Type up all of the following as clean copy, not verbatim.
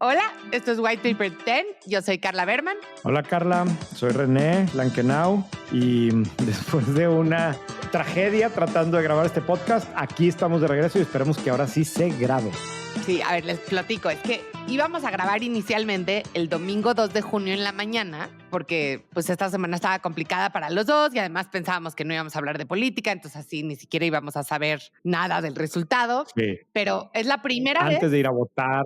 Hola, esto es White Paper 10. Yo soy Carla Berman. Hola Carla, soy René Lankenau y después de una tragedia tratando de grabar este podcast, aquí estamos de regreso y esperemos que ahora sí se grabe. Sí, a ver, les platico. Es que íbamos a grabar inicialmente el domingo 2 de junio en la mañana porque pues esta semana estaba complicada para los dos y además pensábamos que no íbamos a hablar de política, entonces así ni siquiera íbamos a saber nada del resultado. Sí. Pero es la primera vez. Antes de ir a votar.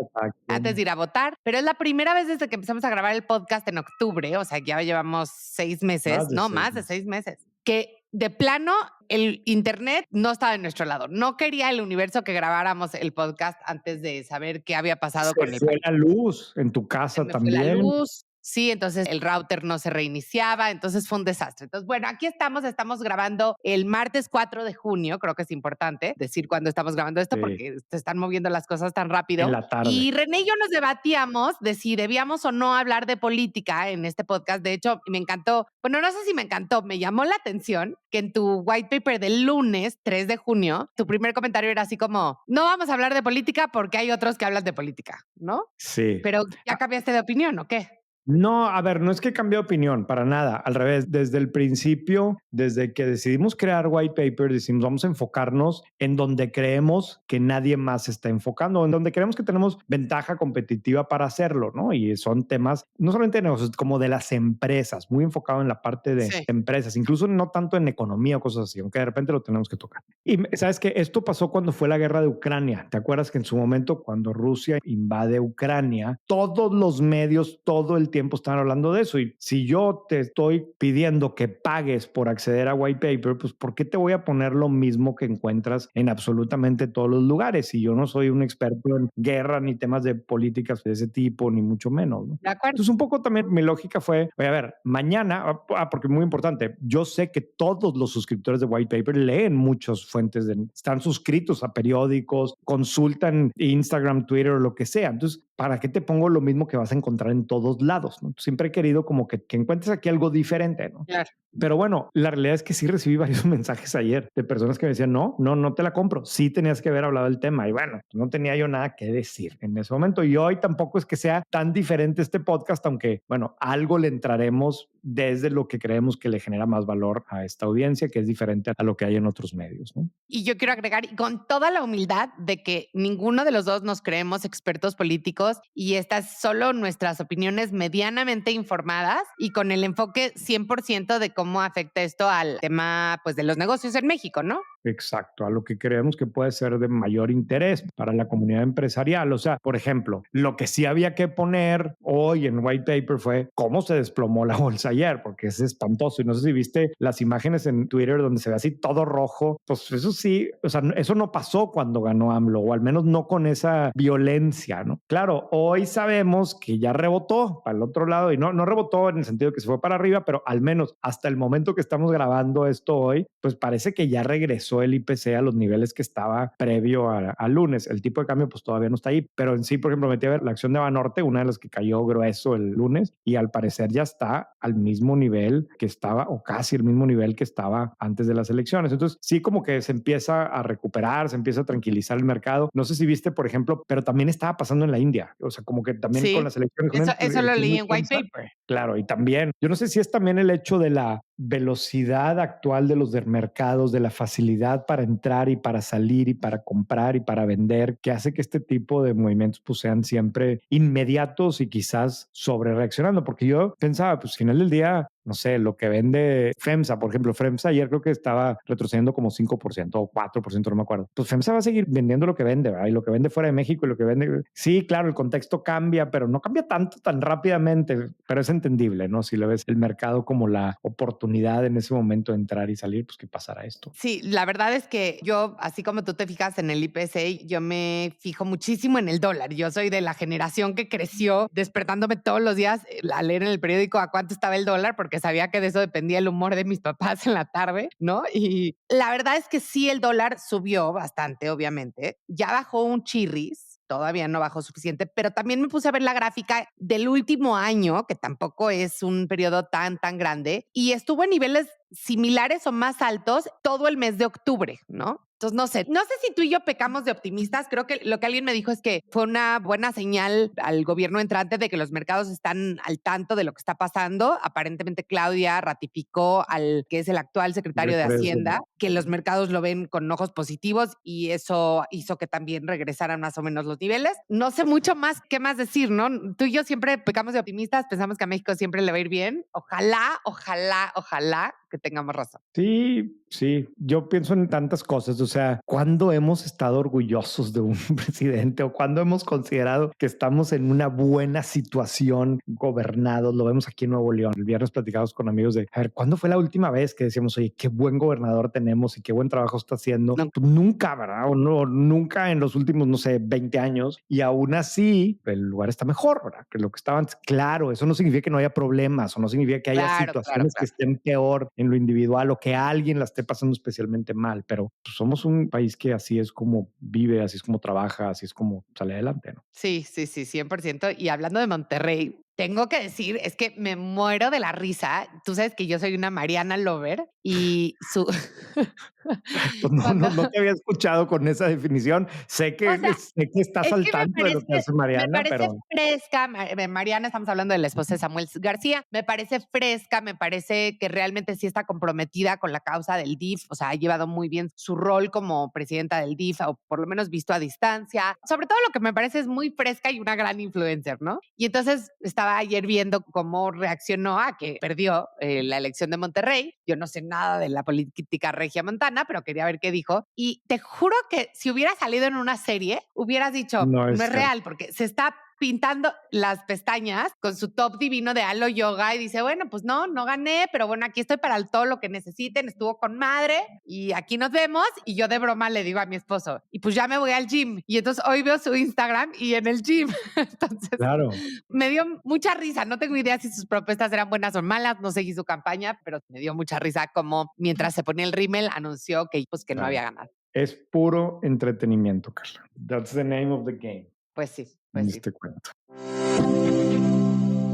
Antes de ir a votar, pero es la primera vez desde que empezamos a grabar el podcast en octubre, o sea, ya llevamos 6 meses, más de 6 meses, que de plano el internet no estaba de nuestro lado. No quería el universo que grabáramos el podcast antes de saber qué había pasado con el país. Se fue la luz en tu casa también. Fue la luz. Sí, entonces el router no se reiniciaba, entonces fue un desastre. Entonces, bueno, aquí estamos grabando el martes 4 de junio, creo que es importante decir cuándo estamos grabando esto porque se están moviendo las cosas tan rápido. En la tarde. Y René y yo nos debatíamos de si debíamos o no hablar de política en este podcast. De hecho, me encantó, bueno, no sé si me encantó, me llamó la atención que en tu white paper del lunes 3 de junio, tu primer comentario era así como, no vamos a hablar de política porque hay otros que hablan de política, ¿no? Sí. Pero ¿ya cambiaste de opinión o qué? No, a ver, no es que cambié de opinión, para nada. Al revés, desde el principio, desde que decidimos crear White Paper, decimos vamos a enfocarnos en donde creemos que nadie más está enfocando, en donde creemos que tenemos ventaja competitiva para hacerlo, ¿no? Y son temas no solamente de negocios, como de las empresas, muy enfocado en la parte de empresas, incluso no tanto en economía o cosas así, aunque de repente lo tenemos que tocar. Y sabes que esto pasó cuando fue la guerra de Ucrania. ¿Te acuerdas que en su momento, cuando Rusia invade Ucrania, todos los medios, todo el tiempo están hablando de eso? Y si yo te estoy pidiendo que pagues por acceder a White Paper, pues ¿por qué te voy a poner lo mismo que encuentras en absolutamente todos los lugares? Si yo no soy un experto en guerra ni temas de políticas de ese tipo, ni mucho menos, ¿no? De acuerdo. Entonces un poco también mi lógica fue, oye, a ver, mañana, porque es muy importante, yo sé que todos los suscriptores de White Paper leen muchas fuentes, están suscritos a periódicos, consultan Instagram, Twitter o lo que sea. Entonces, ¿para qué te pongo lo mismo que vas a encontrar en todos lados, ¿no? Siempre he querido como que encuentres aquí algo diferente, ¿no? Claro. Pero bueno, la realidad es que sí recibí varios mensajes ayer de personas que me decían, no te la compro. Sí tenías que haber hablado del tema. Y bueno, no tenía yo nada que decir en ese momento. Y hoy tampoco es que sea tan diferente este podcast, aunque, bueno, algo le entraremos desde lo que creemos que le genera más valor a esta audiencia, que es diferente a lo que hay en otros medios, ¿no? Y yo quiero agregar, y con toda la humildad de que ninguno de los dos nos creemos expertos políticos y estas solo nuestras opiniones medianamente informadas y con el enfoque 100% de cómo afecta esto al tema pues, de los negocios en México, ¿no? Exacto, a lo que creemos que puede ser de mayor interés para la comunidad empresarial. O sea, por ejemplo, lo que sí había que poner hoy en White Paper fue cómo se desplomó la bolsa ayer, porque es espantoso. Y no sé si viste las imágenes en Twitter donde se ve así todo rojo. Pues eso sí, o sea, eso no pasó cuando ganó AMLO, o al menos no con esa violencia, ¿no? Claro, hoy sabemos que ya rebotó para el otro lado y no rebotó en el sentido que se fue para arriba, pero al menos hasta el momento que estamos grabando esto hoy, pues parece que ya regresó el IPC a los niveles que estaba previo al lunes. El tipo de cambio pues todavía no está ahí, pero en sí, por ejemplo, metí a ver la acción de Banorte, una de las que cayó grueso el lunes, y al parecer ya está al mismo nivel que estaba, o casi el mismo nivel que estaba antes de las elecciones. Entonces sí, como que se empieza a recuperar, se empieza a tranquilizar el mercado. No sé si viste, por ejemplo, pero también estaba pasando en la India, o sea, como que también con las elecciones. Eso lo leí en White Paper. Claro, y también, yo no sé si es también el hecho de la velocidad actual de los mercados, de la facilidad para entrar y para salir y para comprar y para vender, que hace que este tipo de movimientos pues sean siempre inmediatos y quizás sobre reaccionando, porque yo pensaba, pues al final del día, no sé, lo que vende FEMSA, por ejemplo, FEMSA ayer creo que estaba retrocediendo como 5% o 4%, no me acuerdo. Pues FEMSA va a seguir vendiendo lo que vende, ¿verdad? Y lo que vende fuera de México y lo que vende... Sí, claro, el contexto cambia, pero no cambia tanto, tan rápidamente, pero es entendible, ¿no? Si le ves el mercado como la oportunidad en ese momento de entrar y salir, pues ¿qué pasará esto? Sí, la verdad es que yo, así como tú te fijas en el IPC, yo me fijo muchísimo en el dólar. Yo soy de la generación que creció despertándome todos los días a leer en el periódico a cuánto estaba el dólar, porque sabía que de eso dependía el humor de mis papás en la tarde, ¿no? Y la verdad es que sí, el dólar subió bastante, obviamente. Ya bajó un chirris, todavía no bajó suficiente, pero también me puse a ver la gráfica del último año, que tampoco es un periodo tan grande, y estuvo en niveles similares o más altos todo el mes de octubre, ¿no? Entonces, no sé si tú y yo pecamos de optimistas. Creo que lo que alguien me dijo es que fue una buena señal al gobierno entrante de que los mercados están al tanto de lo que está pasando. Aparentemente Claudia ratificó al que es el actual secretario de Regreso. Hacienda, que los mercados lo ven con ojos positivos y eso hizo que también regresaran más o menos los niveles. No sé mucho más qué más decir, ¿no? Tú y yo siempre pecamos de optimistas, pensamos que a México siempre le va a ir bien. Ojalá, ojalá, ojalá que tengamos razón. Sí, sí, yo pienso en tantas cosas, o sea, ¿cuándo hemos estado orgullosos de un presidente o cuándo hemos considerado que estamos en una buena situación gobernados? Lo vemos aquí en Nuevo León. El viernes platicamos con amigos de, a ver, ¿cuándo fue la última vez que decíamos, oye, qué buen gobernador tenemos y qué buen trabajo está haciendo? No. Pues nunca, ¿verdad? O no, nunca en los últimos, no sé, 20 años. Y aún así, el lugar está mejor, ¿verdad? Que lo que estaba antes. Claro, eso no significa que no haya problemas o no significa que haya Claro, claro, situaciones que claro. estén peor en lo individual o que alguien la esté pasando especialmente mal, pero pues, somos un país que así es como vive, así es como trabaja, así es como sale adelante, ¿no? Sí, sí, sí, 100%. Y hablando de Monterrey, tengo que decir, es que me muero de la risa. Tú sabes que yo soy una Mariana Lover y su Pues no, cuando, no, no te había escuchado con esa definición. o sea, Sé que estás es al que tanto de lo que hace me Mariana, parece pero fresca, Mariana, estamos hablando de la esposa de Samuel García, me parece fresca, me parece que realmente sí está comprometida con la causa del DIF, o sea, ha llevado muy bien su rol como presidenta del DIF, o por lo menos visto a distancia. Sobre todo lo que me parece es muy fresca y una gran influencer, ¿no? Y entonces estaba ayer viendo cómo reaccionó a que perdió la elección de Monterrey. Yo no sé nada de la política regiomontana, pero quería ver qué dijo. Y te juro que si hubiera salido en una serie, hubieras dicho, no no es es cierto. real, porque se está pintando las pestañas con su top divino de Halo Yoga y dice, bueno, pues no gané, pero bueno, aquí estoy para todo lo que necesiten, estuvo con madre y aquí nos vemos. Y yo de broma le digo a mi esposo, y pues ya me voy al gym. Y entonces hoy veo su Instagram y en el gym. Entonces Claro. me dio mucha risa. No tengo idea si sus propuestas eran buenas o malas, no seguí su campaña, pero me dio mucha risa como mientras se ponía el rímel anunció que, pues, que no Claro. había ganado. Es puro entretenimiento, Carla. That's the name of the game Pues sí, en pues sí. este cuento.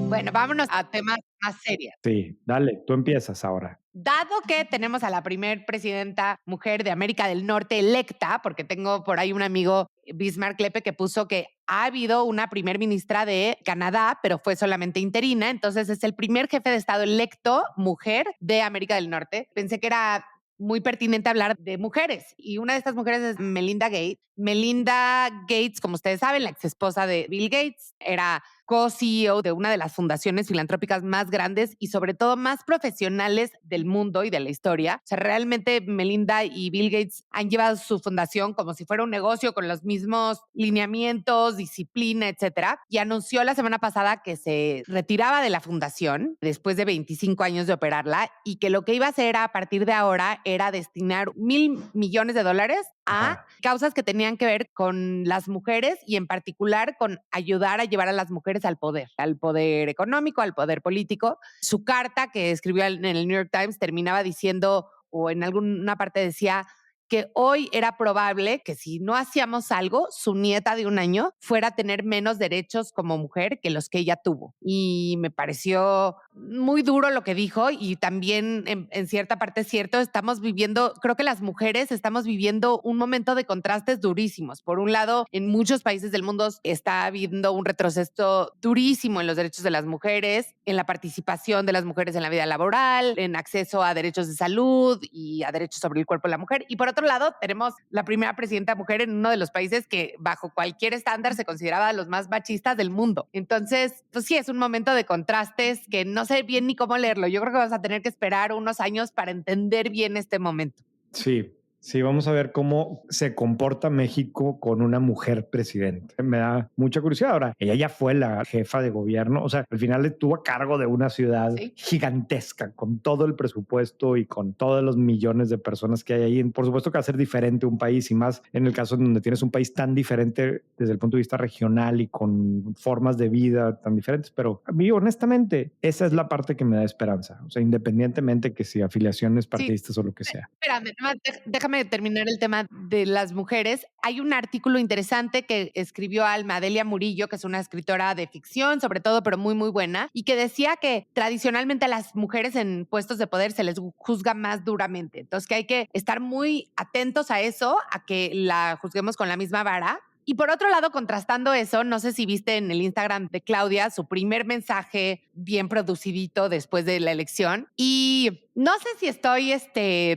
Bueno, vámonos a temas más serios. Sí, dale, tú empiezas ahora. Dado que tenemos a la primer presidenta mujer de América del Norte electa, porque tengo por ahí un amigo, Bismarck Lepe, que puso que ha habido una primer ministra de Canadá, pero fue solamente interina, entonces es el primer jefe de Estado electo mujer de América del Norte. Pensé que era muy pertinente hablar de mujeres y una de estas mujeres es Melinda Gates. Melinda Gates, como ustedes saben, la ex esposa de Bill Gates, era co-CEO de una de las fundaciones filantrópicas más grandes y sobre todo más profesionales del mundo y de la historia. O sea, realmente Melinda y Bill Gates han llevado su fundación como si fuera un negocio con los mismos lineamientos, disciplina, etcétera. Y anunció la semana pasada que se retiraba de la fundación después de 25 años de operarla y que lo que iba a hacer a partir de ahora era destinar $1,000 millones a Ajá. causas que tenían que ver con las mujeres y en particular con ayudar a llevar a las mujeres al poder económico, al poder político. Su carta que escribió en el New York Times terminaba diciendo, o en alguna parte decía, que hoy era probable que si no hacíamos algo, su nieta de 1 año fuera a tener menos derechos como mujer que los que ella tuvo. Y me pareció muy duro lo que dijo y también en cierta parte es cierto, estamos viviendo, creo que las mujeres estamos viviendo un momento de contrastes durísimos. Por un lado, en muchos países del mundo está habiendo un retroceso durísimo en los derechos de las mujeres, en la participación de las mujeres en la vida laboral, en acceso a derechos de salud y a derechos sobre el cuerpo de la mujer. Y por otro lado, tenemos la primera presidenta mujer en uno de los países que bajo cualquier estándar se consideraba los más machistas del mundo. Entonces, pues sí, es un momento de contrastes que no sé bien ni cómo leerlo. Yo creo que vas a tener que esperar unos años para entender bien este momento. Sí, sí, vamos a ver cómo se comporta México con una mujer presidente. Me da mucha curiosidad. Ahora, ella ya fue la jefa de gobierno, o sea, al final estuvo a cargo de una ciudad Sí. gigantesca, con todo el presupuesto y con todos los millones de personas que hay ahí. Por supuesto que va a ser diferente un país y más en el caso en donde tienes un país tan diferente desde el punto de vista regional y con formas de vida tan diferentes. Pero a mí, honestamente, esa es la parte que me da esperanza. O sea, independientemente que si afiliaciones Sí, partidistas o lo que sea. espérame, nomás déjame déjame terminar el tema de las mujeres. Hay un artículo interesante que escribió Alma Delia Murillo, que es una escritora de ficción, sobre todo, pero muy, muy buena, y que decía que tradicionalmente a las mujeres en puestos de poder se les juzga más duramente. Entonces, que hay que estar muy atentos a eso, a que la juzguemos con la misma vara. Y por otro lado, contrastando eso, no sé si viste en el Instagram de Claudia su primer mensaje bien producidito después de la elección. Y no sé si estoy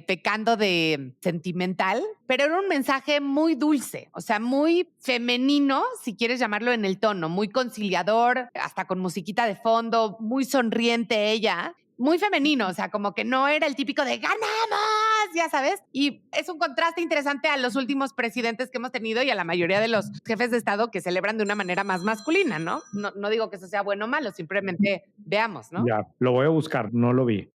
pecando de sentimental, pero era un mensaje muy dulce, o sea, muy femenino, si quieres llamarlo en el tono, muy conciliador, hasta con musiquita de fondo, muy sonriente ella. Muy femenino, o sea, como que no era el típico de ganamos, ya sabes. Y es un contraste interesante a los últimos presidentes que hemos tenido y a la mayoría de los jefes de Estado que celebran de una manera más masculina, ¿no? No digo que eso sea bueno o malo, simplemente veamos, ¿no? Ya, lo voy a buscar, no lo vi.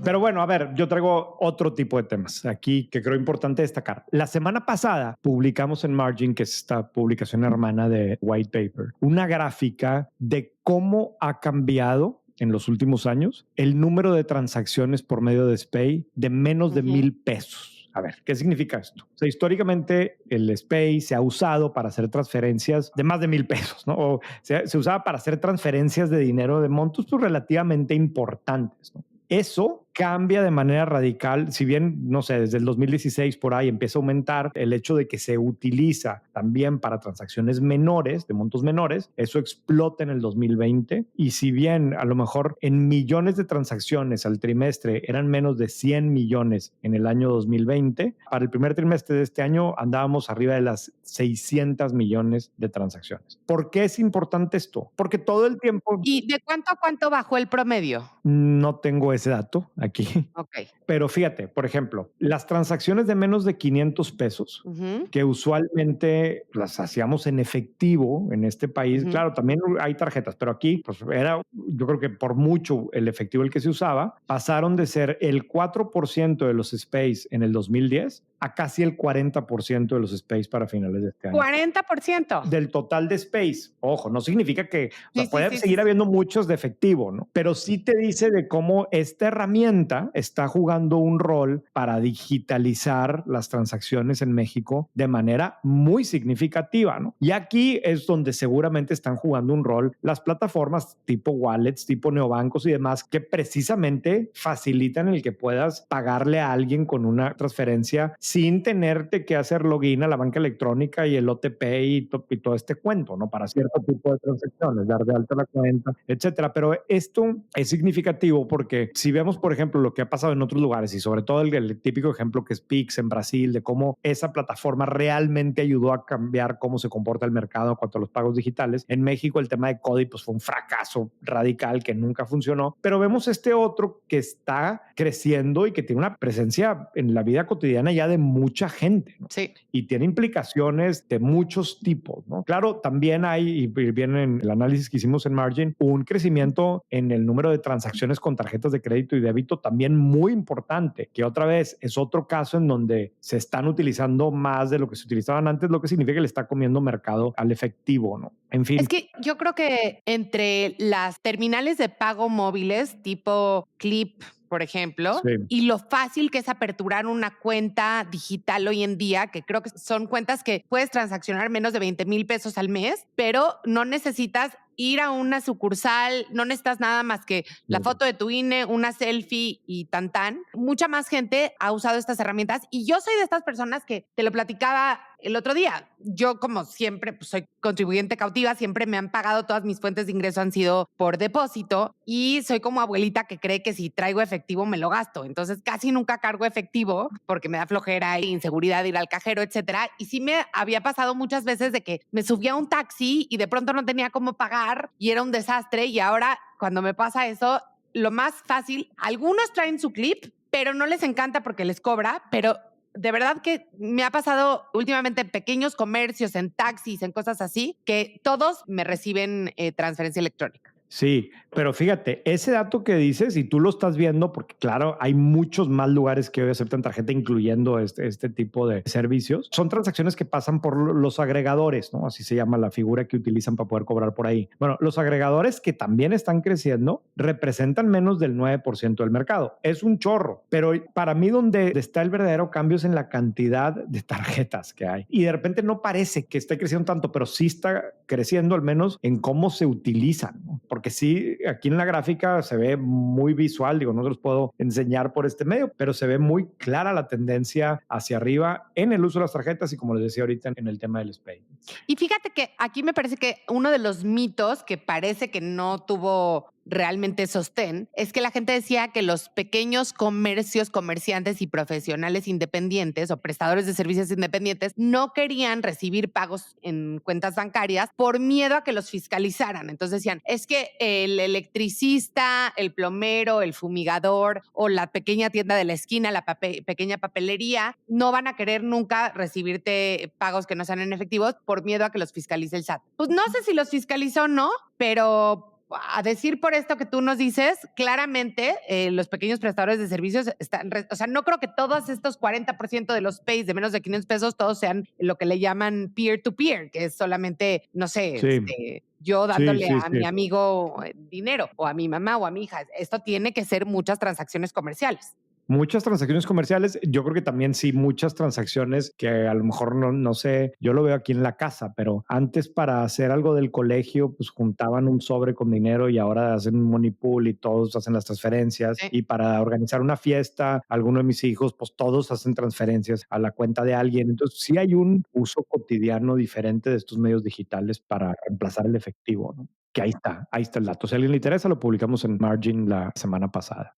Pero bueno, a ver, yo traigo otro tipo de temas aquí que creo importante destacar. La semana pasada publicamos en Margin, que es esta publicación hermana de White Paper, una gráfica de cómo ha cambiado en los últimos años el número de transacciones por medio de SPAY de menos de 1,000 pesos. A ver, ¿qué significa esto? O sea, históricamente el SPAY se ha usado para hacer transferencias de más de 1,000 pesos, ¿no? O se usaba para hacer transferencias de dinero de montos pues, relativamente importantes, ¿no? Eso cambia de manera radical, si bien, no sé, desde el 2016 por ahí empieza a aumentar el hecho de que se utiliza también para transacciones menores, de montos menores, eso explota en el 2020 y si bien a lo mejor en millones de transacciones al trimestre eran menos de 100 millones en el año 2020, para el primer trimestre de este año andábamos arriba de las 600 millones de transacciones. ¿Por qué es importante esto? Porque todo el tiempo... ¿Y de cuánto a cuánto bajó el promedio? No tengo ese dato aquí. Ok. Pero fíjate, por ejemplo, las transacciones de menos de 500 pesos, que usualmente las hacíamos en efectivo en este país, claro, también hay tarjetas, pero aquí pues era, yo creo que por mucho el efectivo el que se usaba, pasaron de ser el 4% de los SPAYs en el 2010 a casi el 40% de los SPAYs para finales de este año. 40%. Del total de SPAYs. Ojo, no significa que Sí, puede sí, seguir habiendo muchos de efectivo, ¿no? Pero sí te dice de cómo esta herramienta está jugando un rol para digitalizar las transacciones en México de manera muy significativa, ¿no? Y aquí es donde seguramente están jugando un rol las plataformas tipo wallets, tipo neobancos y demás, que precisamente facilitan el que puedas pagarle a alguien con una transferencia sin tenerte que hacer login a la banca electrónica y el OTP y todo este cuento, ¿no? Para cierto tipo de transacciones, dar de alta la cuenta, etcétera. Pero esto es significativo porque si vemos, por ejemplo, lo que ha pasado en otros lugares y sobre todo el típico ejemplo que es Pix en Brasil, de cómo esa plataforma realmente ayudó a cambiar cómo se comporta el mercado en cuanto a los pagos digitales. En México el tema de CODI pues fue un fracaso radical que nunca funcionó, pero vemos este otro que está creciendo y que tiene una presencia en la vida cotidiana ya de mucha gente, ¿no? Sí. Y tiene implicaciones de muchos tipos, ¿no? Claro, también hay, y viene en el análisis que hicimos en Margin, un crecimiento en el número de transacciones con tarjetas de crédito y débito también muy importante, que otra vez es otro caso en donde se están utilizando más de lo que se utilizaban antes, lo que significa que le está comiendo mercado al efectivo, ¿no? En fin. Es que yo creo que entre las terminales de pago móviles tipo Clip, por ejemplo, Sí. y lo fácil que es aperturar una cuenta digital hoy en día, que creo que son cuentas que puedes transaccionar menos de 20,000 pesos al mes, pero no necesitas ir a una sucursal, no necesitas nada más que la foto de tu INE, una selfie y tan. Mucha más gente ha usado estas herramientas y yo soy de estas personas que te lo platicaba el otro día. Yo, como siempre, pues soy contribuyente cautiva, siempre me han pagado, todas mis fuentes de ingreso han sido por depósito y soy como abuelita que cree que si traigo efectivo me lo gasto. Entonces casi nunca cargo efectivo porque me da flojera e inseguridad ir al cajero, etcétera. Y sí me había pasado muchas veces de que me subía a un taxi y de pronto no tenía cómo pagar y era un desastre. Y ahora, cuando me pasa eso, lo más fácil, algunos traen su Clip, pero no les encanta porque les cobra, pero de verdad que me ha pasado últimamente en pequeños comercios, en taxis, en cosas así, que todos me reciben transferencia electrónica. Sí, pero fíjate, ese dato que dices, y tú lo estás viendo, porque claro, hay muchos más lugares que hoy aceptan tarjeta, incluyendo este tipo de servicios, son transacciones que pasan por los agregadores, ¿no? Así se llama la figura que utilizan para poder cobrar por ahí. Bueno, los agregadores que también están creciendo representan menos del 9% del mercado. Es un chorro, pero para mí donde está el verdadero cambio es en la cantidad de tarjetas que hay. Y de repente no parece que esté creciendo tanto, pero sí está creciendo al menos en cómo se utilizan, ¿no? Porque sí, aquí en la gráfica se ve muy visual, digo, no se los puedo enseñar por este medio, pero se ve muy clara la tendencia hacia arriba en el uso de las tarjetas y como les decía ahorita en el tema del SPAY. Y fíjate que aquí me parece que uno de los mitos que parece que no tuvo realmente sostén es que la gente decía que los pequeños comercios, comerciantes y profesionales independientes o prestadores de servicios independientes no querían recibir pagos en cuentas bancarias por miedo a que los fiscalizaran. Entonces decían, es que el electricista, el plomero, el fumigador o la pequeña tienda de la esquina, la pequeña papelería, no van a querer nunca recibirte pagos que no sean en efectivos por miedo a que los fiscalice el SAT. Pues no sé si los fiscalizó o no, pero a decir por esto que tú nos dices, claramente los pequeños prestadores de servicios están, o sea, no creo que todos estos 40% de los pays de menos de 500 pesos, todos sean lo que le llaman peer-to-peer, que es solamente, no sé, Sí, yo sí, dándole sí, a mi sí. amigo dinero o a mi mamá o a mi hija. Esto tiene que ser muchas transacciones comerciales. Muchas transacciones comerciales, yo creo que también sí, muchas transacciones que a lo mejor no sé, yo lo veo aquí en la casa, pero antes para hacer algo del colegio, pues juntaban un sobre con dinero y ahora hacen un money pool y todos hacen las transferencias. Sí. Y para organizar una fiesta, alguno de mis hijos, pues todos hacen transferencias a la cuenta de alguien. Entonces sí hay un uso cotidiano diferente de estos medios digitales para reemplazar el efectivo, ¿no? Que ahí está el dato. Si a alguien le interesa, lo publicamos en Margin la semana pasada.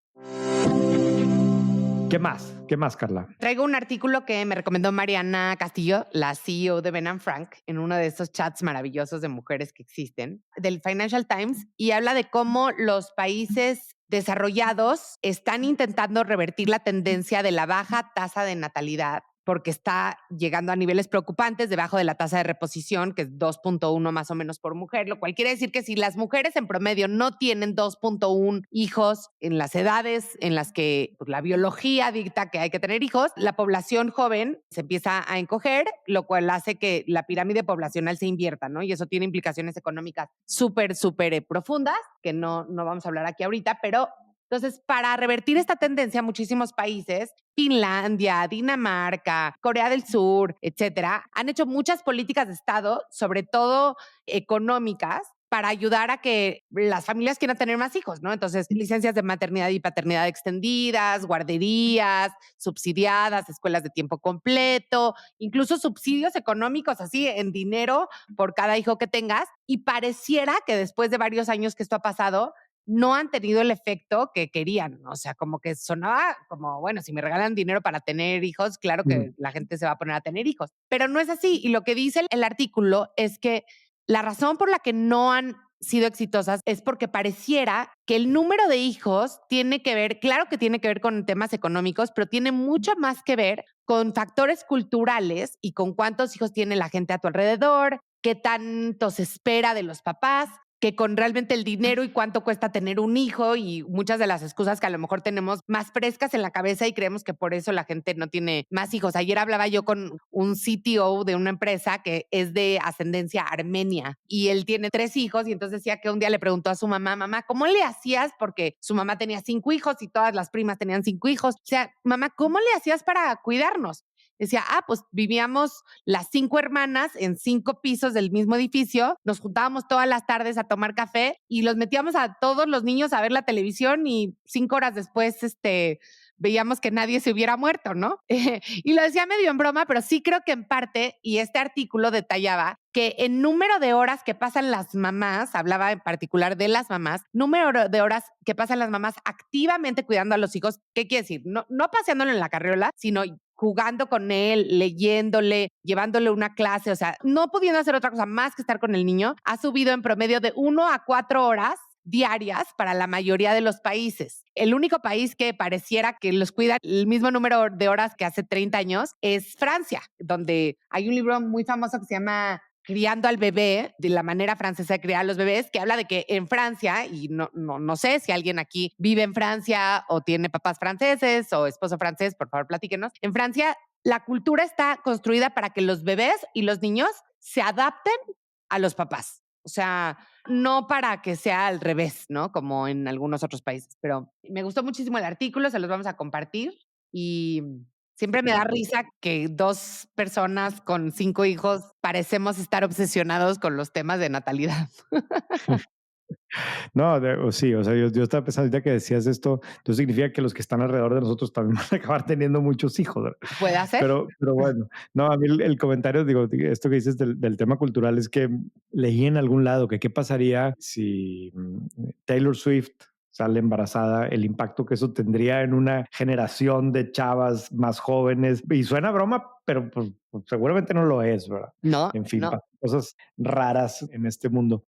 ¿Qué más? ¿Qué más, Carla? Traigo un artículo que me recomendó Mariana Castillo, la CEO de Ben Frank, en uno de estos chats maravillosos de mujeres que existen, del Financial Times, y habla de cómo los países desarrollados están intentando revertir la tendencia de la baja tasa de natalidad porque está llegando a niveles preocupantes debajo de la tasa de reposición, que es 2.1 más o menos por mujer, lo cual quiere decir que si las mujeres en promedio no tienen 2.1 hijos en las edades en las que pues, la biología dicta que hay que tener hijos, la población joven se empieza a encoger, lo cual hace que la pirámide poblacional se invierta, ¿no? Y eso tiene implicaciones económicas súper profundas, que no vamos a hablar aquí ahorita, pero entonces, para revertir esta tendencia, muchísimos países, Finlandia, Dinamarca, Corea del Sur, etcétera, han hecho muchas políticas de Estado, sobre todo económicas, para ayudar a que las familias quieran tener más hijos, ¿no? Entonces, licencias de maternidad y paternidad extendidas, guarderías, subsidiadas, escuelas de tiempo completo, incluso subsidios económicos así en dinero por cada hijo que tengas. Y pareciera que después de varios años que esto ha pasado, no han tenido el efecto que querían. O sea, como que sonaba como, bueno, si me regalan dinero para tener hijos, claro que la gente se va a poner a tener hijos. Pero no es así. Y lo que dice el artículo es que la razón por la que no han sido exitosas es porque pareciera que el número de hijos tiene que ver, claro que tiene que ver con temas económicos, pero tiene mucho más que ver con factores culturales y con cuántos hijos tiene la gente a tu alrededor, qué tanto se espera de los papás, que con realmente el dinero y cuánto cuesta tener un hijo y muchas de las excusas que a lo mejor tenemos más frescas en la cabeza y creemos que por eso la gente no tiene más hijos. Ayer hablaba yo con un CTO de una empresa que es de ascendencia armenia y él tiene 3 hijos y entonces decía que un día le preguntó a su mamá, mamá, ¿cómo le hacías? Porque su mamá tenía 5 hijos y todas las primas tenían 5 hijos. O sea, mamá, ¿cómo le hacías para cuidarnos? Decía, pues vivíamos las 5 hermanas en 5 pisos del mismo edificio, nos juntábamos todas las tardes a tomar café y los metíamos a todos los niños a ver la televisión y 5 horas después, veíamos que nadie se hubiera muerto, ¿no? Y lo decía medio en broma, pero sí creo que en parte, y este artículo detallaba que el número de horas que pasan las mamás, hablaba en particular de las mamás, número de horas que pasan las mamás activamente cuidando a los hijos, ¿qué quiere decir? No paseándolo en la carriola, sino jugando con él, leyéndole, llevándole una clase, o sea, no pudiendo hacer otra cosa más que estar con el niño, ha subido en promedio de 1 a 4 horas diarias para la mayoría de los países. El único país que pareciera que los cuida el mismo número de horas que hace 30 años es Francia, donde hay un libro muy famoso que se llama criando al bebé de la manera francesa de criar a los bebés, que habla de que en Francia, y no sé si alguien aquí vive en Francia o tiene papás franceses o esposo francés, por favor platíquenos. En Francia, la cultura está construida para que los bebés y los niños se adapten a los papás. O sea, no para que sea al revés, ¿no? Como en algunos otros países. Pero me gustó muchísimo el artículo, se los vamos a compartir y siempre me da risa que 2 personas con 5 hijos parecemos estar obsesionados con los temas de natalidad. No, sí, o sea, yo estaba pensando ahorita que decías esto, entonces significa que los que están alrededor de nosotros también van a acabar teniendo muchos hijos, ¿verdad? ¿Puede hacer? Pero bueno, no, a mí el comentario, digo, esto que dices del tema cultural es que leí en algún lado que qué pasaría si Taylor Swift sale embarazada, el impacto que eso tendría en una generación de chavas más jóvenes. Y suena broma, pero pues, seguramente no lo es, ¿verdad? No, En fin, no. cosas raras en este mundo.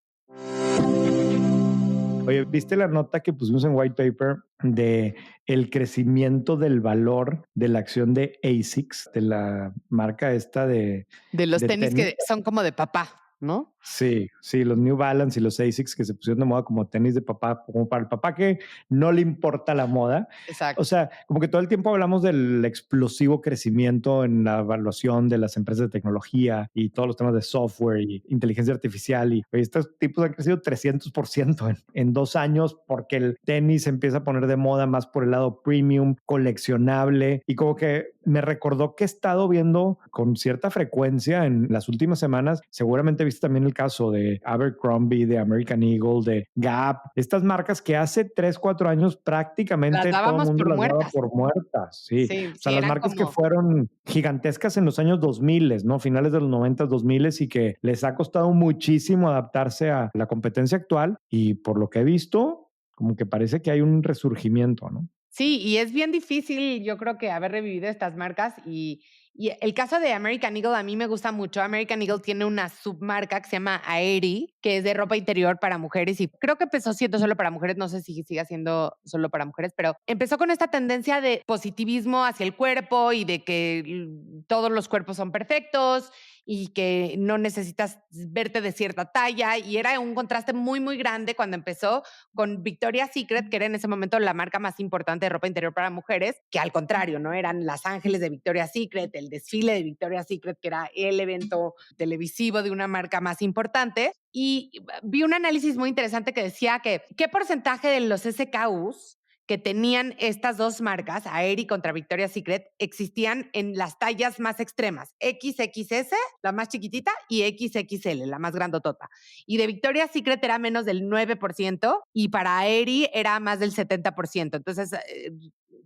Oye, ¿viste la nota que pusimos en White Paper de el crecimiento del valor de la acción de ASICS, de la marca esta De los de tenis tenis? que son como de papá, ¿no? Sí, sí, los New Balance y los ASICS que se pusieron de moda como tenis de papá, como para el papá que no le importa la moda. O Exacto. sea, como que todo el tiempo hablamos del explosivo crecimiento en la evaluación de las empresas de tecnología y todos los temas de software y inteligencia artificial. Y oye, estos tipos han crecido 300% en 2 años porque el tenis se empieza a poner de moda más por el lado premium, coleccionable. Y como que me recordó que he estado viendo con cierta frecuencia en las últimas semanas. Seguramente viste también el caso de Abercrombie, de American Eagle, de Gap, estas marcas que hace 3, 4 años Las prácticamente todo el dábamos mundo por las daba muertas. por muertas. Sí, Sí, o sea, sí, las eran marcas que como fueron gigantescas en los años 2000, ¿no? Finales de los 90, 2000 y que les ha costado muchísimo adaptarse a la competencia actual y por lo que he visto, como que parece que hay un resurgimiento, ¿no? sí, y es bien difícil, yo creo que haber revivido estas marcas y el caso de American Eagle a mí me gusta mucho. American Eagle tiene una submarca que se llama Aerie, que es de ropa interior para mujeres y creo que empezó siendo solo para mujeres, no sé si siga siendo solo para mujeres, pero empezó con esta tendencia de positivismo hacia el cuerpo y de que todos los cuerpos son perfectos y que no necesitas verte de cierta talla y era un contraste muy, muy grande cuando empezó con Victoria's Secret, que era en ese momento la marca más importante de ropa interior para mujeres, que al contrario, ¿no? Eran las ángeles de Victoria's Secret, el desfile de Victoria's Secret, que era el evento televisivo de una marca más importante. Y vi un análisis muy interesante que decía que qué porcentaje de los SKUs que tenían estas dos marcas, Aerie contra Victoria's Secret, existían en las tallas más extremas, XXS, la más chiquitita, y XXL, la más grandotota. Y de Victoria's Secret era menos del 9% y para Aerie era más del 70%. Entonces,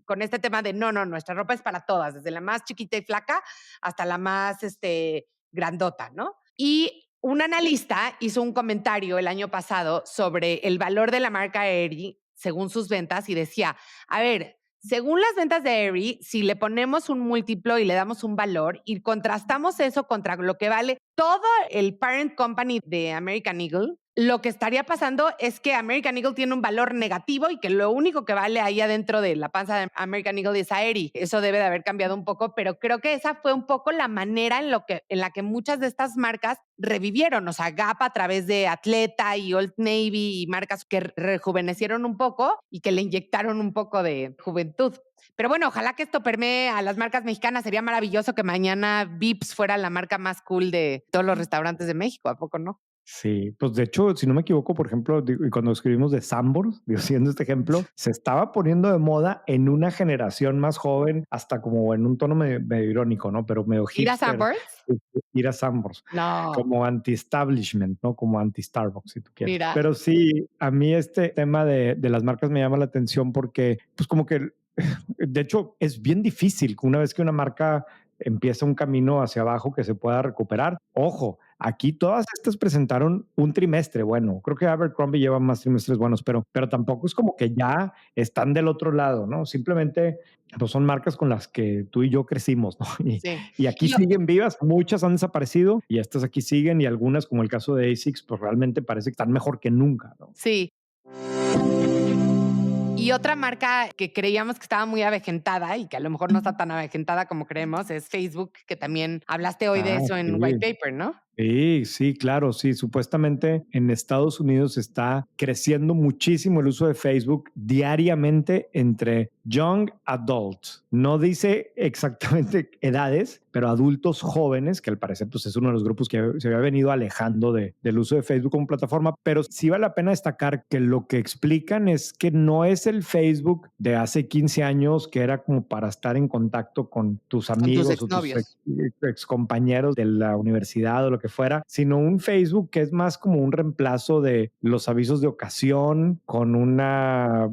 con este tema de nuestra ropa es para todas, desde la más chiquita y flaca hasta la más grandota, ¿no? Y un analista hizo un comentario el año pasado sobre el valor de la marca Aerie según sus ventas y decía, a ver, según las ventas de Aerie, si le ponemos un múltiplo y le damos un valor y contrastamos eso contra lo que vale todo el parent company de American Eagle, lo que estaría pasando es que American Eagle tiene un valor negativo y que lo único que vale ahí adentro de la panza de American Eagle es Aerie. Eso debe de haber cambiado un poco, pero creo que esa fue un poco la manera en la que muchas de estas marcas revivieron. O sea, Gap a través de Atleta y Old Navy y marcas que rejuvenecieron un poco y que le inyectaron un poco de juventud. Pero bueno, ojalá que esto permee a las marcas mexicanas. Sería maravilloso que mañana Vips fuera la marca más cool de todos los restaurantes de México. ¿A poco no? Sí, pues de hecho, si no me equivoco, por ejemplo, y cuando escribimos de Sambors, digo, siendo este ejemplo, se estaba poniendo de moda en una generación más joven, hasta como en un tono medio irónico, ¿no? Pero medio ¿Ir a hipster, Sanborns? ir a Sambors, No, como anti-establishment, ¿no? Como anti-Starbucks, si tú quieres. mira. Pero sí, a mí este tema de las marcas me llama la atención porque, pues como que, de hecho, es bien difícil que una vez que una marca empieza un camino hacia abajo que se pueda recuperar. Ojo, aquí todas estas presentaron un trimestre bueno. Creo que Abercrombie lleva más trimestres buenos, pero tampoco es como que ya están del otro lado, ¿no? Simplemente pues son marcas con las que tú y yo crecimos, ¿no? Sí. Y aquí Y lo siguen vivas, muchas han desaparecido y estas aquí siguen y algunas, como el caso de ASICS, pues realmente parece que están mejor que nunca, ¿no? sí. Y otra marca que creíamos que estaba muy avejentada y que a lo mejor no está tan avejentada como creemos es Facebook, que también hablaste hoy de Ah, eso en White sí. Paper, ¿no? Sí, sí, claro, sí. Supuestamente en Estados Unidos está creciendo muchísimo el uso de Facebook diariamente entre young adults. No dice exactamente edades, pero adultos jóvenes, que al parecer pues, es uno de los grupos que se había venido alejando del uso de Facebook como plataforma. Pero sí vale la pena destacar que lo que explican es que no es el Facebook de hace 15 años que era como para estar en contacto con tus Con tus amigos o tus exnovios. ex compañeros de la universidad o lo que fuera, sino un Facebook que es más como un reemplazo de los avisos de ocasión con una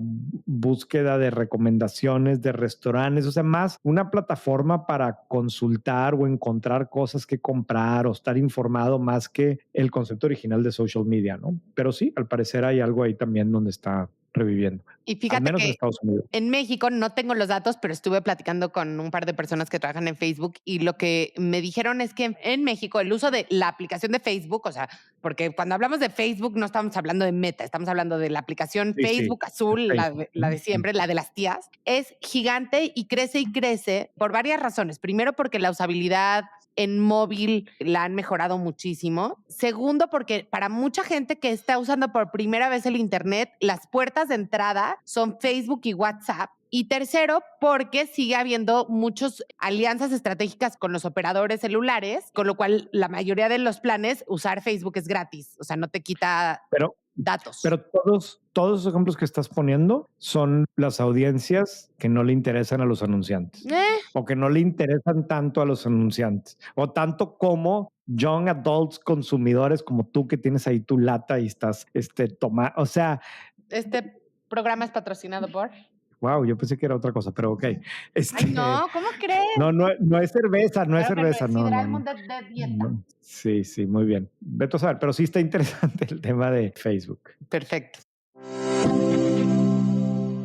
búsqueda de recomendaciones de restaurantes, o sea, más una plataforma para consultar o encontrar cosas que comprar o estar informado más que el concepto original de social media, ¿no? Pero sí, al parecer hay algo ahí también donde está reviviendo, Y al fíjate menos en que Estados Unidos. en México no tengo los datos, pero estuve platicando con un par de personas que trabajan en Facebook y lo que me dijeron es que en México el uso de la aplicación de Facebook, o sea, porque cuando hablamos de Facebook no estamos hablando de Meta, estamos hablando de la aplicación Sí, sí, Facebook azul, Facebook. la de siempre, la de las tías, es gigante y crece por varias razones. Primero, porque la usabilidad en móvil la han mejorado muchísimo. Segundo, porque para mucha gente que está usando por primera vez el Internet, las puertas de entrada son Facebook y WhatsApp. Y tercero, porque sigue habiendo muchas alianzas estratégicas con los operadores celulares, con lo cual la mayoría de los planes usar Facebook es gratis, o sea, no te quita Pero datos. Pero todos los ejemplos que estás poniendo son las audiencias que no le interesan a los anunciantes o que no le interesan tanto a los anunciantes o tanto como young adults consumidores como tú que tienes ahí tu lata y estás tomando, o sea, Este programa es patrocinado por... wow, yo pensé que era otra cosa, pero ok. Ay, no, ¿cómo crees? No es cerveza, no es Claro que no cerveza, es no, Sidral no, no. Mundo de dieta. No. Sí, sí, muy bien. Vete a saber, pero sí está interesante el tema de Facebook. Perfecto.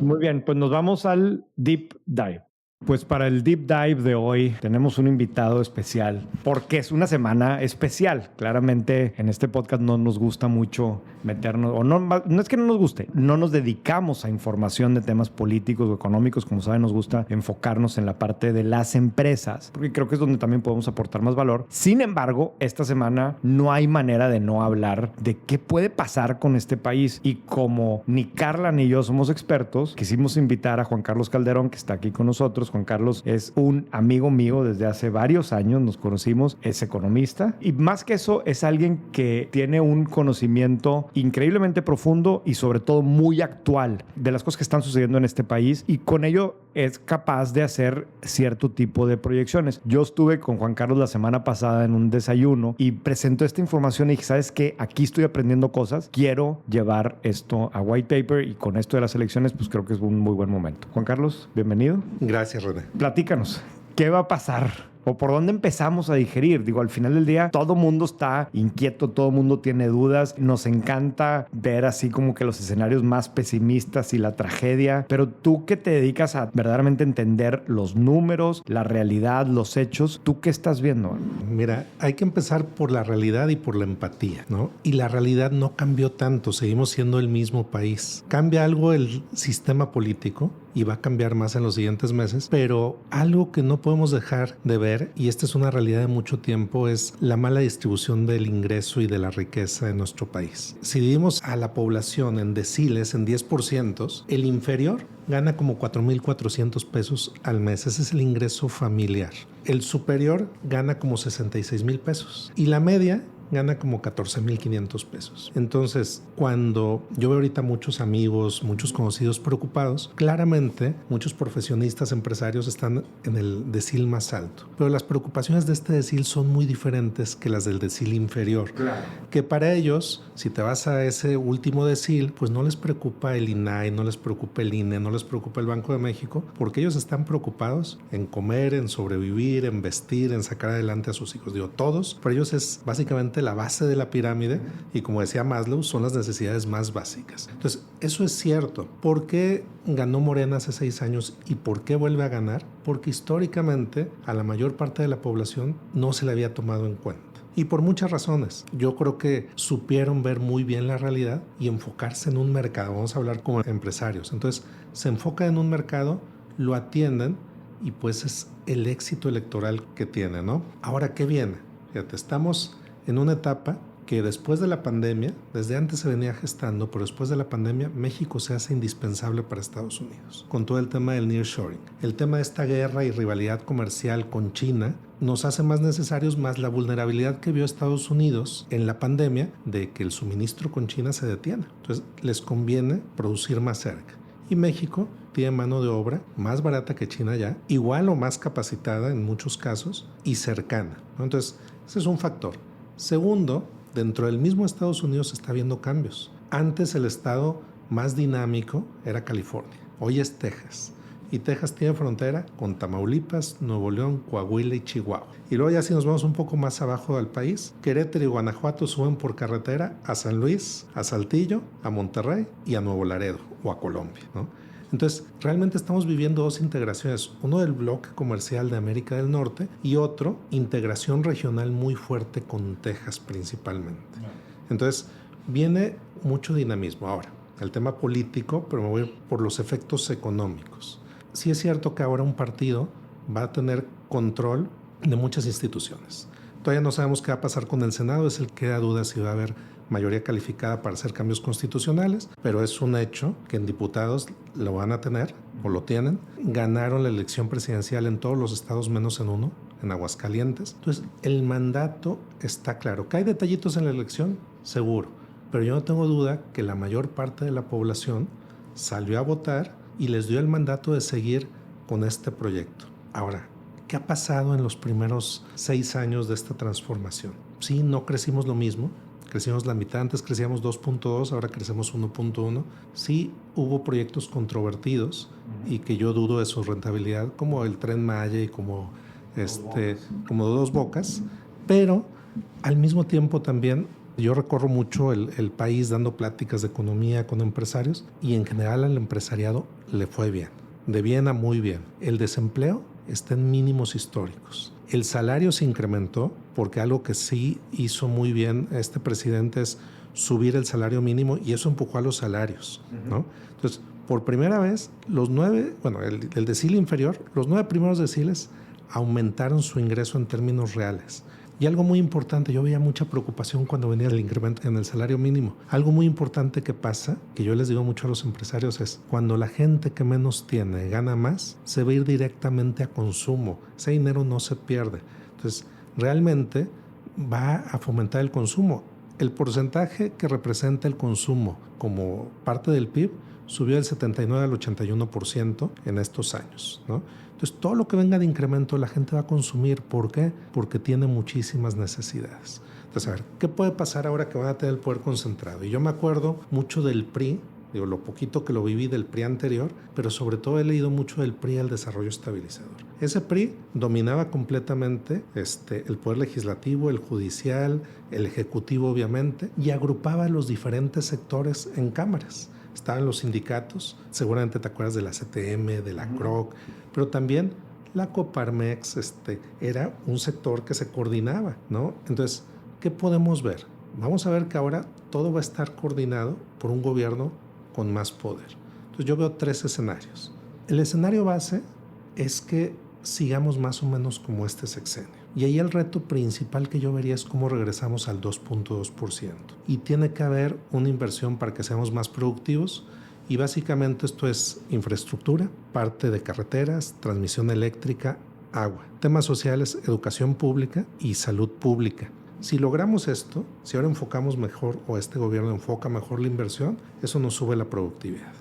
Muy bien, pues nos vamos al deep dive. Pues para el deep dive de hoy tenemos un invitado especial porque es una semana especial. Claramente en este podcast no nos gusta mucho meternos, o no es que no nos guste, no nos dedicamos a información de temas políticos o económicos. Como saben, nos gusta enfocarnos en la parte de las empresas porque creo que es donde también podemos aportar más valor. Sin embargo, esta semana no hay manera de no hablar de qué puede pasar con este país, y como ni Carla ni yo somos expertos, quisimos invitar a Juan Carlos Calderón, que está aquí con nosotros. Juan Carlos es un amigo mío desde hace varios años, nos conocimos, es economista y más que eso es alguien que tiene un conocimiento increíblemente profundo y sobre todo muy actual de las cosas que están sucediendo en este país, y con ello es capaz de hacer cierto tipo de proyecciones. Yo estuve con Juan Carlos la semana pasada en un desayuno y presentó esta información y dije, ¿sabes qué? Aquí estoy aprendiendo cosas, quiero llevar esto a White Paper, y con esto de las elecciones pues creo que es un muy buen momento. Juan Carlos, bienvenido. Gracias, René. Platícanos, ¿qué va a pasar? ¿O por dónde empezamos a digerir? Digo, al final del día, todo mundo está inquieto, todo mundo tiene dudas. Nos encanta ver así como que los escenarios más pesimistas y la tragedia. Pero tú que te dedicas a verdaderamente entender los números, la realidad, los hechos, ¿tú qué estás viendo? Mira, hay que empezar por la realidad y por la empatía, ¿no? Y la realidad no cambió tanto, seguimos siendo el mismo país. Cambia algo el sistema político y va a cambiar más en los siguientes meses, pero algo que no podemos dejar de ver, y esta es una realidad de mucho tiempo, es la mala distribución del ingreso y de la riqueza en nuestro país. Si dividimos a la población en deciles, en 10%, el inferior gana como 4,400 pesos al mes. Ese es el ingreso familiar. El superior gana como 66,000 pesos. Y la media gana como 14,500 pesos. Entonces, cuando yo veo ahorita muchos amigos, muchos conocidos preocupados, claramente muchos profesionistas, empresarios están en el decil más alto. Pero las preocupaciones de este decil son muy diferentes que las del decil inferior. Claro. Que para ellos, si te vas a ese último decil, pues no les preocupa el INAI, no les preocupa el INE, no les preocupa el Banco de México, porque ellos están preocupados en comer, en sobrevivir, en vestir, en sacar adelante a sus hijos. Digo, todos, para ellos es básicamente la base de la pirámide, y como decía Maslow, son las necesidades más básicas. Entonces, eso es cierto. ¿Por qué ganó Morena hace 6 años y por qué vuelve a ganar? Porque históricamente a la mayor parte de la población no se le había tomado en cuenta. Y por muchas razones. Yo creo que supieron ver muy bien la realidad y enfocarse en un mercado. Vamos a hablar como empresarios. Entonces, se enfoca en un mercado, lo atienden, y pues es el éxito electoral que tiene, ¿no? Ahora, ¿qué viene? Fíjate, estamos en una etapa que después de la pandemia, desde antes se venía gestando, pero después de la pandemia, México se hace indispensable para Estados Unidos, con todo el tema del nearshoring. El tema de esta guerra y rivalidad comercial con China nos hace más necesarios, más la vulnerabilidad que vio Estados Unidos en la pandemia de que el suministro con China se detiene. Entonces, les conviene producir más cerca. Y México tiene mano de obra más barata que China ya, igual o más capacitada en muchos casos y cercana, ¿no? Entonces, ese es un factor. Segundo, dentro del mismo Estados Unidos se está viendo cambios. Antes el estado más dinámico era California, hoy es Texas. Y Texas tiene frontera con Tamaulipas, Nuevo León, Coahuila y Chihuahua. Y luego ya si nos vamos un poco más abajo del país, Querétaro y Guanajuato suben por carretera a San Luis, a Saltillo, a Monterrey y a Nuevo Laredo o a Colombia, ¿no? Entonces, realmente estamos viviendo dos integraciones, uno del bloque comercial de América del Norte y otro, integración regional muy fuerte con Texas principalmente. Entonces, viene mucho dinamismo. Ahora, el tema político, pero me voy por los efectos económicos. Sí es cierto que ahora un partido va a tener control de muchas instituciones. Todavía no sabemos qué va a pasar con el Senado, es el que da dudas si va a haber mayoría calificada para hacer cambios constitucionales, pero es un hecho que en diputados lo van a tener o lo tienen. Ganaron la elección presidencial en todos los estados menos en uno, en Aguascalientes. Entonces, el mandato está claro. ¿Que hay detallitos en la elección? Seguro, pero yo no tengo duda que la mayor parte de la población salió a votar y les dio el mandato de seguir con este proyecto. Ahora, ¿qué ha pasado en los primeros 6 años de esta transformación? Sí, no crecimos lo mismo. Crecimos la mitad, antes crecíamos 2.2, ahora crecemos 1.1. Sí hubo proyectos controvertidos y que yo dudo de su rentabilidad, como el Tren Maya y como Dos Bocas, pero al mismo tiempo también yo recorro mucho el país dando pláticas de economía con empresarios y en general al empresariado le fue bien, de bien a muy bien. El desempleo está en mínimos históricos. El salario se incrementó porque algo que sí hizo muy bien este presidente es subir el salario mínimo y eso empujó a los salarios, ¿no? Entonces, por primera vez, el decil inferior, los 9 primeros deciles aumentaron su ingreso en términos reales. Y algo muy importante, yo veía mucha preocupación cuando venía el incremento en el salario mínimo. Algo muy importante que pasa, que yo les digo mucho a los empresarios, es cuando la gente que menos tiene gana más, se va a ir directamente a consumo. Ese dinero no se pierde. Entonces, realmente va a fomentar el consumo. El porcentaje que representa el consumo como parte del PIB subió del 79 al 81% en estos años, ¿no? Entonces, todo lo que venga de incremento la gente va a consumir. ¿Por qué? Porque tiene muchísimas necesidades. Entonces, a ver, ¿qué puede pasar ahora que van a tener el poder concentrado? Y yo me acuerdo mucho del PRI, digo, lo poquito que lo viví del PRI anterior, pero sobre todo he leído mucho del PRI al desarrollo estabilizador. Ese PRI dominaba completamente el poder legislativo, el judicial, el ejecutivo obviamente, y agrupaba los diferentes sectores en cámaras. Estaban los sindicatos, seguramente te acuerdas de la CTM, de la CROC, pero también la Coparmex era un sector que se coordinaba, ¿no? Entonces, ¿qué podemos ver? Vamos a ver que ahora todo va a estar coordinado por un gobierno con más poder. Entonces, yo veo 3 escenarios. El escenario base es que sigamos más o menos como este sexenio. Y ahí el reto principal que yo vería es cómo regresamos al 2.2%. Y tiene que haber una inversión para que seamos más productivos. Y básicamente esto es infraestructura, parte de carreteras, transmisión eléctrica, agua. Temas sociales, educación pública y salud pública. Si logramos esto, si ahora enfocamos mejor o este gobierno enfoca mejor la inversión, eso nos sube la productividad.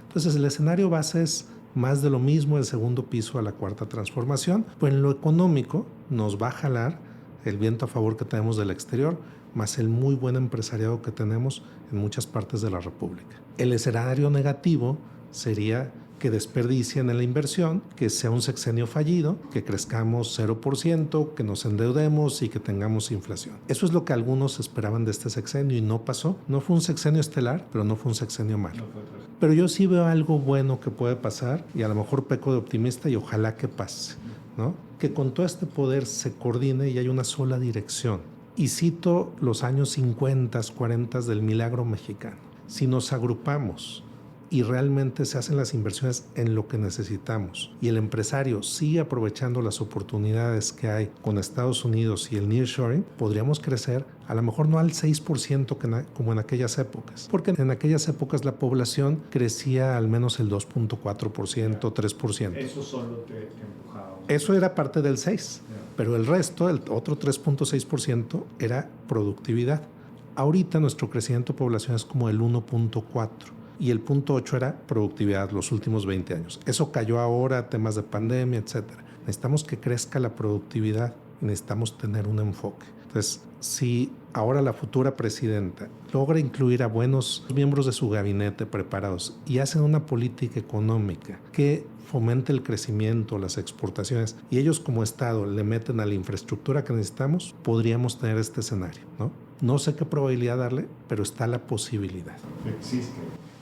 Entonces el escenario base es más de lo mismo, el segundo piso a la cuarta transformación, pues en lo económico nos va a jalar el viento a favor que tenemos del exterior, más el muy buen empresariado que tenemos en muchas partes de la República. El escenario negativo sería que desperdicien en la inversión, que sea un sexenio fallido, que crezcamos 0%, que nos endeudemos y que tengamos inflación. Eso es lo que algunos esperaban de este sexenio y no pasó. No fue un sexenio estelar, pero no fue un sexenio malo. Pero yo sí veo algo bueno que puede pasar y a lo mejor peco de optimista y ojalá que pase, ¿no? Que con todo este poder se coordine y haya una sola dirección. Y cito los años 50, 40 del milagro mexicano. Si nos agrupamos y realmente se hacen las inversiones en lo que necesitamos y el empresario sigue aprovechando las oportunidades que hay con Estados Unidos y el nearshoring, podríamos crecer a lo mejor no al 6% como en aquellas épocas, porque en aquellas épocas la población crecía al menos el 2.4%, 3%. Eso solo te empujaba. Eso era parte del 6%, pero el resto, el otro 3.6%, era productividad. Ahorita nuestro crecimiento de población es como el 1.4% y el 0.8% era productividad los últimos 20 años. Eso cayó ahora, temas de pandemia, etc. Necesitamos que crezca la productividad y necesitamos tener un enfoque. Entonces, si ahora la futura presidenta logra incluir a buenos miembros de su gabinete preparados y hacen una política económica que fomente el crecimiento, las exportaciones, y ellos como Estado le meten a la infraestructura que necesitamos, podríamos tener este escenario, ¿no? No sé qué probabilidad darle, pero está la posibilidad.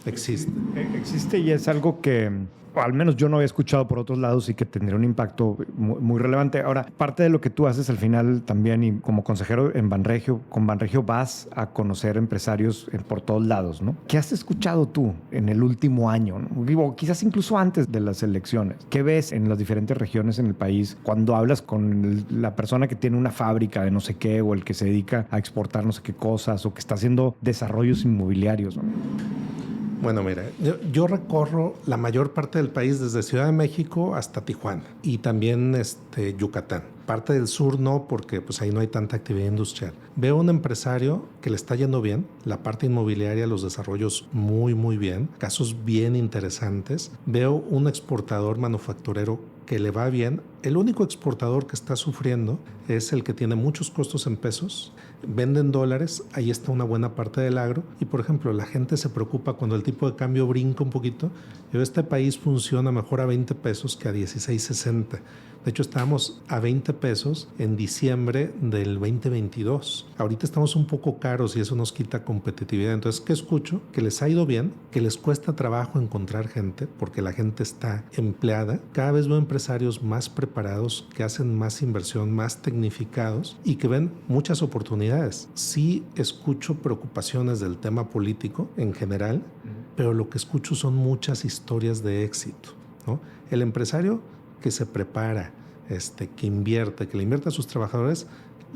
Existe y es algo que, o al menos yo no había escuchado por otros lados y que tendría un impacto muy relevante. Ahora, parte de lo que tú haces al final también, y como consejero en Banregio, con Banregio vas a conocer empresarios por todos lados, ¿no? ¿Qué has escuchado tú en el último año, ¿no? Digo, quizás incluso antes de las elecciones? ¿Qué ves en las diferentes regiones en el país cuando hablas con la persona que tiene una fábrica de no sé qué, o el que se dedica a exportar no sé qué cosas, o que está haciendo desarrollos inmobiliarios, ¿no? Bueno, mira, yo recorro la mayor parte del país desde Ciudad de México hasta Tijuana y también Yucatán. Parte del sur no, porque pues ahí no hay tanta actividad industrial. Veo un empresario que le está yendo bien, la parte inmobiliaria, los desarrollos muy bien, casos bien interesantes. Veo un exportador manufacturero que le va bien. El único exportador que está sufriendo es el que tiene muchos costos en pesos, venden dólares, ahí está una buena parte del agro. Y por ejemplo, la gente se preocupa cuando el tipo de cambio brinca un poquito. Este país funciona mejor a 20 pesos que a 16.60. De hecho, estábamos a 20 pesos en diciembre del 2022. Ahorita estamos un poco caros y eso nos quita competitividad. Entonces, ¿qué escucho? Que les ha ido bien, que les cuesta trabajo encontrar gente porque la gente está empleada. Cada vez veo empresarios más preparados, que hacen más inversión, más tecnificados y que ven muchas oportunidades. Sí escucho preocupaciones del tema político en general, pero lo que escucho son muchas historias de éxito, ¿no? El empresario que se prepara, que le invierte a sus trabajadores,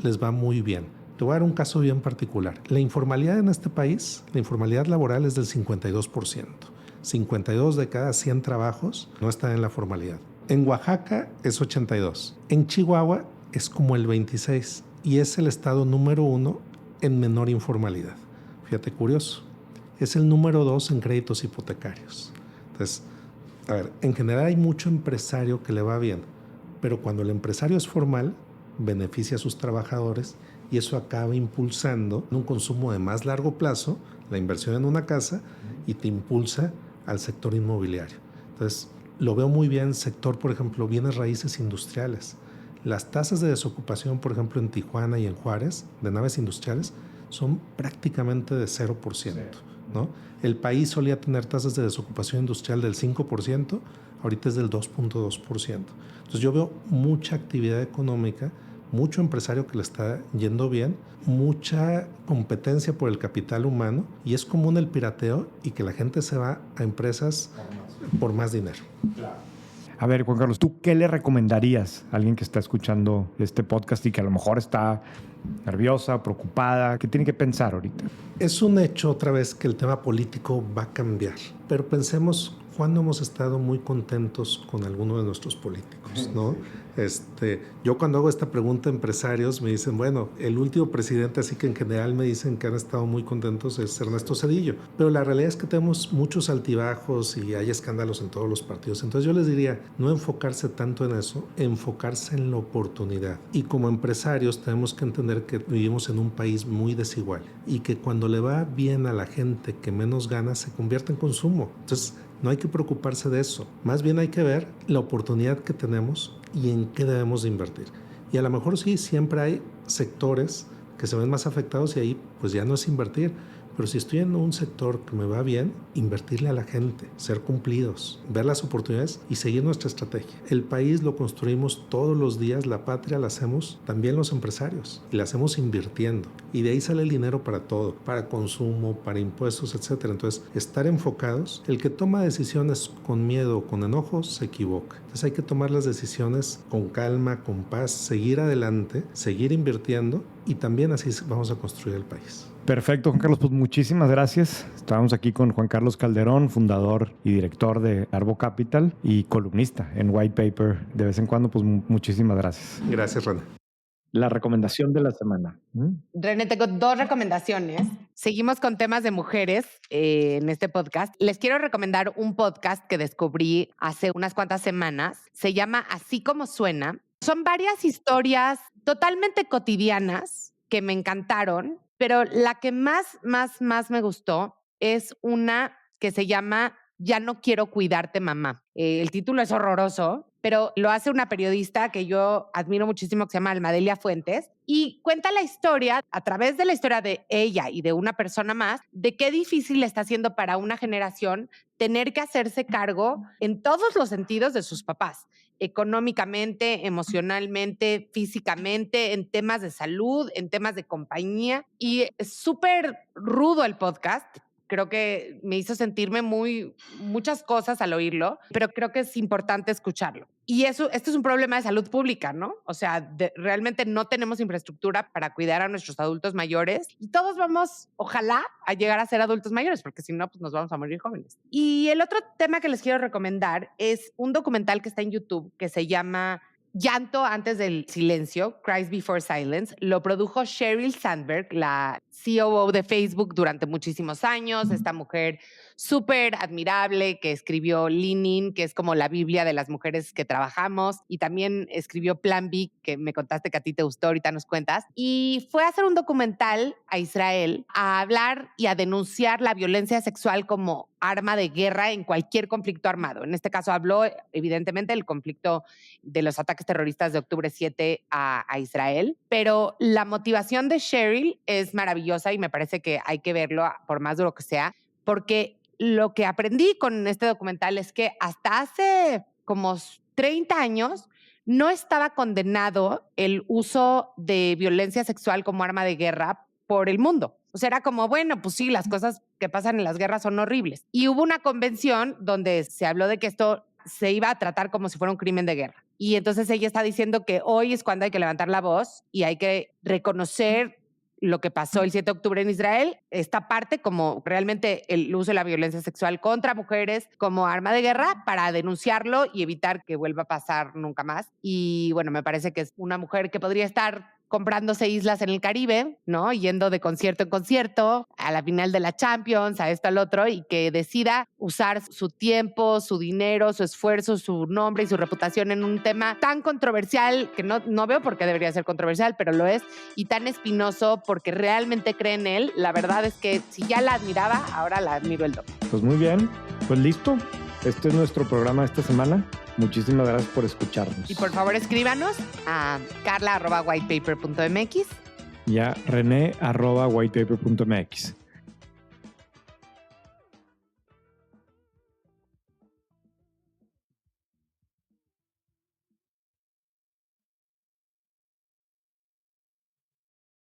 les va muy bien. Te voy a dar un caso bien particular. La informalidad en este país, la informalidad laboral es del 52%. 52 de cada 100 trabajos no están en la formalidad. En Oaxaca es 82. En Chihuahua es como el 26 y es el estado número 1 en menor informalidad. Fíjate, curioso. Es el número 2 en créditos hipotecarios. Entonces, a ver, en general hay mucho empresario que le va bien, pero cuando el empresario es formal, beneficia a sus trabajadores y eso acaba impulsando un consumo de más largo plazo, la inversión en una casa, y te impulsa al sector inmobiliario. Entonces, lo veo muy bien, sector, por ejemplo, bienes raíces industriales. Las tasas de desocupación, por ejemplo, en Tijuana y en Juárez, de naves industriales, son prácticamente de 0%, ¿no? El país solía tener tasas de desocupación industrial del 5%, ahorita es del 2.2%. Entonces yo veo mucha actividad económica, mucho empresario que le está yendo bien, mucha competencia por el capital humano y es común el pirateo y que la gente se va a empresas por más dinero. Claro. A ver, Juan Carlos, ¿tú qué le recomendarías a alguien que está escuchando este podcast y que a lo mejor está nerviosa, preocupada? ¿Qué tiene que pensar ahorita? Es un hecho otra vez que el tema político va a cambiar, pero pensemos cuándo hemos estado muy contentos con alguno de nuestros políticos, ¿no? Yo cuando hago esta pregunta a empresarios me dicen, bueno, el último presidente, así que en general me dicen que han estado muy contentos, es Ernesto Zedillo, pero la realidad es que tenemos muchos altibajos y hay escándalos en todos los partidos. Entonces yo les diría, no enfocarse tanto en eso, enfocarse en la oportunidad. Y como empresarios tenemos que entender que vivimos en un país muy desigual y que cuando le va bien a la gente que menos gana se convierte en consumo. Entonces no hay que preocuparse de eso, más bien hay que ver la oportunidad que tenemos y en qué debemos de invertir. Y a lo mejor sí, siempre hay sectores que se ven más afectados y ahí pues ya no es invertir, Pero si estoy en un sector que me va bien, invertirle a la gente, ser cumplidos, ver las oportunidades y seguir nuestra estrategia. El país lo construimos todos los días, la patria la hacemos también los empresarios y la hacemos invirtiendo. Y de ahí sale el dinero para todo, para consumo, para impuestos, etc. Entonces, estar enfocados. El que toma decisiones con miedo o con enojos se equivoca. Entonces hay que tomar las decisiones con calma, con paz, seguir adelante, seguir invirtiendo y también así vamos a construir el país. Perfecto, Juan Carlos, pues muchísimas gracias. Estábamos aquí con Juan Carlos Calderón, fundador y director de Arbo Capital y columnista en White Paper de vez en cuando. Pues muchísimas gracias. Gracias, René. La recomendación de la semana. René, tengo 2 recomendaciones. Seguimos con temas de mujeres en este podcast. Les quiero recomendar un podcast que descubrí hace unas cuantas semanas. Se llama Así Como Suena. Son varias historias totalmente cotidianas que me encantaron, pero la que más me gustó es una que se llama Ya no quiero cuidarte, mamá. El título es horroroso, pero lo hace una periodista que yo admiro muchísimo que se llama Almadelia Fuentes y cuenta la historia, a través de la historia de ella y de una persona más, de qué difícil está siendo para una generación tener que hacerse cargo en todos los sentidos de sus papás, económicamente, emocionalmente, físicamente, en temas de salud, en temas de compañía. Y es súper rudo el podcast. Creo que me hizo sentirme muchas cosas al oírlo, pero creo que es importante escucharlo. Y esto es un problema de salud pública, ¿no? O sea, realmente no tenemos infraestructura para cuidar a nuestros adultos mayores y todos vamos, ojalá, a llegar a ser adultos mayores, porque si no, pues nos vamos a morir jóvenes. Y el otro tema que les quiero recomendar es un documental que está en YouTube que se llama Llanto antes del silencio, Cries Before Silence. Lo produjo Sheryl Sandberg, la COO de Facebook durante muchísimos años. Esta mujer súper admirable que escribió Lean In, que es como la Biblia de las mujeres que trabajamos, y también escribió Plan B, que me contaste que a ti te gustó, ahorita nos cuentas. Y fue a hacer un documental a Israel, a hablar y a denunciar la violencia sexual como arma de guerra en cualquier conflicto armado. En este caso habló, evidentemente, del conflicto de los ataques terroristas de octubre 7 a Israel, pero la motivación de Sheryl es maravillosa y me parece que hay que verlo por más duro que sea, porque lo que aprendí con este documental es que hasta hace como 30 años no estaba condenado el uso de violencia sexual como arma de guerra por el mundo. O sea, era como, bueno, pues sí, las cosas que pasan en las guerras son horribles. Y hubo una convención donde se habló de que esto se iba a tratar como si fuera un crimen de guerra. Y entonces ella está diciendo que hoy es cuando hay que levantar la voz y hay que reconocer lo que pasó el 7 de octubre en Israel, esta parte como realmente el uso de la violencia sexual contra mujeres como arma de guerra para denunciarlo y evitar que vuelva a pasar nunca más. Y bueno, me parece que es una mujer que podría estar comprándose islas en el Caribe, ¿no? Yendo de concierto en concierto, a la final de la Champions, a esto, al otro, y que decida usar su tiempo, su dinero, su esfuerzo, su nombre y su reputación en un tema tan controversial, que no veo por qué debería ser controversial, pero lo es, y tan espinoso porque realmente cree en él. La verdad es que si ya la admiraba, ahora la admiro el doble. Pues muy bien, pues listo. Este es nuestro programa de esta semana. Muchísimas gracias por escucharnos. Y por favor escríbanos a carla@whitepaper.mx y a rené@whitepaper.mx.